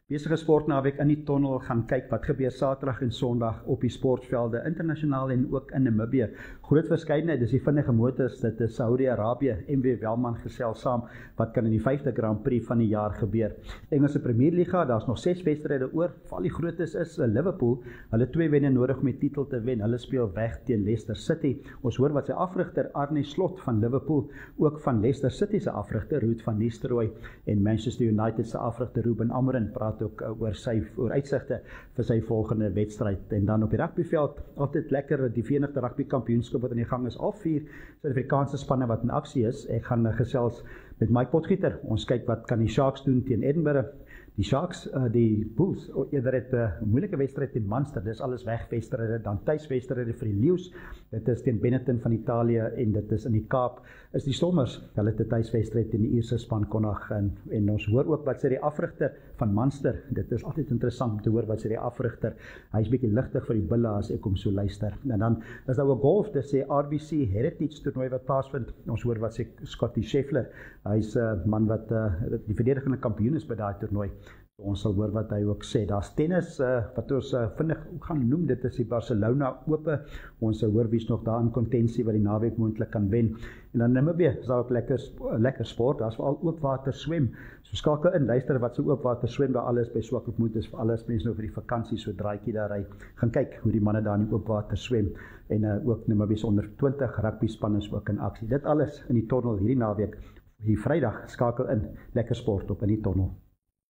Besige sportnaweek in die tonnel, gaan kyk wat gebeur Saterdag en Sondag op die sportvelde, internasionaal en ook in Namibië. Groot verskeidenheid, dis die vinnige motors, dit is Saudi-Arabië, MV Welman gesels saam, wat kan in die 5de Grand Prix van die jaar gebeur. Engelse Premierliga, daar's nog 6 wedstryde oor, val die grootes is Liverpool, hulle 2 wenne nodig om die titel te wen, hulle speel weg teen Leicester City. Ons hoor wat sy afrigter Arne Slot van Liverpool, ook van Leicester City se afrigter Ruud van Nistelrooy en Manchester United se afrigter Ruben Amorim praat ook oor uitsigte vir sy volgende wedstryd. En dan op die rugbyveld, altyd lekker, die Verenigde Rugby Kampioenskap wat in die gang is, al 4 Suid-Afrikaanse spanne wat in aksie is. Ek gaan gesels met Mike Potgieter. Ons kyk wat kan die Sharks doen teen Edinburgh. Die Sharks, die Bulls, eerder het 'n moeilike wedstryd teen Munster, dis alles wegwedstryde, dan tuiswedstryde vir die Leeu's, dit is teen Benetton van Italië en dit is in die Kaap, is die Stormers, hulle het 'n tuiswedstryd teen die Ierse span Connacht en ons hoor ook wat sê die afrigter van Munster, dit is altyd interessant om te hoor wat sê die afrigter, hy is bietjie ligtig vir die bulle as ek hom so luister, en dan is daar ook golf, dit sê RBC Heritage toernooi wat plaasvind, ons hoor wat sê Scottie Scheffler, hy is 'n man wat die verdedigende kampioen is by daai toernooi. Ons sal hoor wat hy ook sê. Daar's tennis wat ons vinnig gaan noem, dit is die Barcelona Ope. Ons sal hoor wie's nog daar in kontensie wat die naweek moontlik kan wen. En dan Namibië, is daar ook lekker sport, daar's veral oopwater swem. So skakel in, luister wat so oopwater swem daar alles by Swakopmund is vir alles mense nou vir die vakansie so draaitjie daar ry. Gaan kyk hoe die manne daar in die oopwater swem en ook Namibië se onder 20 rugby span is ook in aksie. Dit alles in die tonnel hierdie naweek. Hier Vrydag skakel in, lekker sport op in die tonnel.